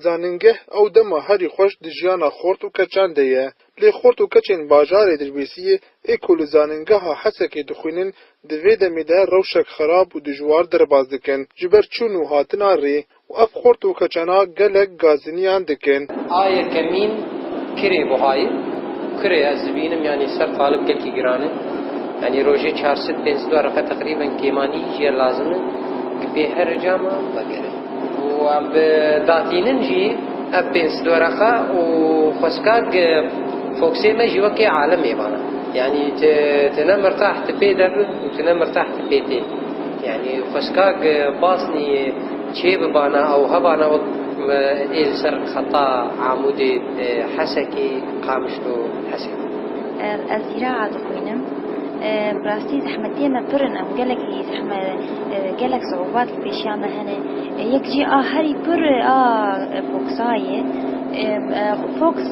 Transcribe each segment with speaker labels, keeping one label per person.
Speaker 1: زاننگه او دما هری خوش دجیانا خورت و کچان دیه. لی خورت و کچین باجار دربیسیه ایکول زاننگه ها حسکی دخوینن دوی دمیده روشک خراب و دجوار درباز دکن. جبر چون و هاتنا ری و اف خورت و کچانا گلک گازنیان دکن.
Speaker 2: آیه کمین کری بوهای کری از بینم یعنی سر طالب گلکی گرانه. يعني روجي 400 ورقة تقريبا كيماني جي لازمه بهر جامعة بقرة وبداتين جي 5 ورقة وخسكاك فوكسي ما جي وكي عالم يبانا يعني تنام مرتاح تبيدر وتنام مرتاح تبيتين يعني خسكاك باصني شيب بانا او هبانا إيه سر خطا عمودي حسكي قامشتو حسكي
Speaker 3: الزراعة دخوينم براستي زحمتي ما برن أم قالك زحمة قالك صعوبات بيشيانا هنا يكجي هاري بر فوكساية فوكس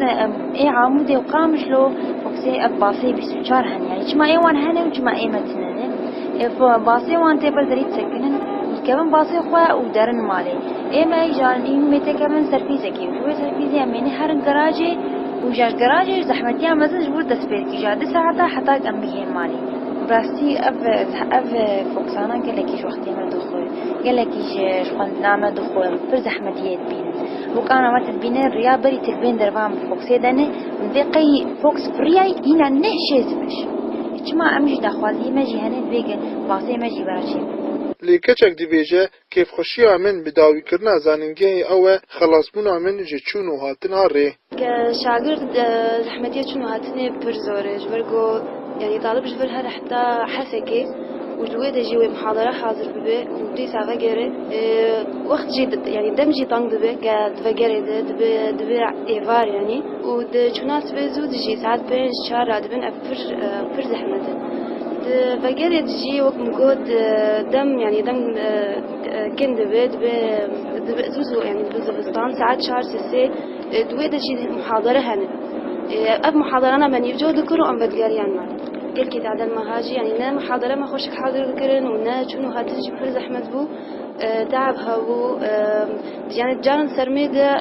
Speaker 3: عمودي وقامش له فوكسي أباسي بسوچار هن يعني جما وان هنا وجما متنن باسي وان تبر دريت سكنن كمان باسي خوا ودرن مالي ما يجان متى كمان سرفيزكي وشوي سرفيزي أميني هرن جراجي وجاش جراجي زحمتي مزج بود دسبيركي جاد ساعتها حتى أمبيه مالي براستي أف فوكسانا قالكيش وقتي ما دخول قالكيش شخن نعمة دخول بر زحمتي تبين وكان ما تبين الرياض بري تلبين دربام فوكسي دني ذقي فوكس برياي هنا نحشيز مش إجماع أمجد أخوازي ماجي هنا بيجي باسي ماجي براشي
Speaker 1: لی کچک دیویجه کیف خوشی آمن بداوی کرنا زاننگه او خلاص بون آمن جه چون و هاتن هاری
Speaker 4: که شاگرد زحمتیه چون و هاتنه پر زوره جبرگو يعني طالب جبر هذا حتى حسكي وجوه دجي محاضرة حاضر ببه ودي سافا جري وقت جد يعني دمجي طنق دبه كدفا جري دبه إيفار يعني ود شناس بزود جي ساعات بين شارع دبن أفر زحمته فجري تجي وقت مجود دم يعني دم كن دبه زوزو يعني بزوستان ساعات شهر سسي دوه دجي محاضرة هنا أب محاضرة أنا من يوجد ذكره أم بدقاريان مال قل كده عدل ما هاجي يعني نا محاضرة ما خوشك حاضر ذكرن ونا شنو هاتجي بحر زحمة بو تعب هاو يعني جارن سرميدة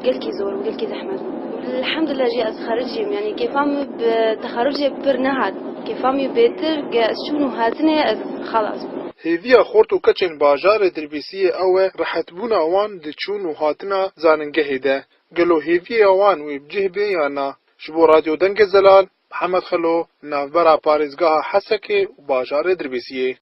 Speaker 4: قل كي زور وقل كي زحمة الحمد لله جي أتخرجي يعني كيفام بتخرجي برنهاد كيفام بيتر شنو هاتني خلاص
Speaker 1: هیویا خورت و کچن باجار دربیسی او رحت بون آوان دچون و هاتنا زاننگه ده گلو هیویا آوان و بجه بیانا شبو رادیو دنگ زلال محمد خلو نافبرا پارزگاه حسکه و باجار دربیسیه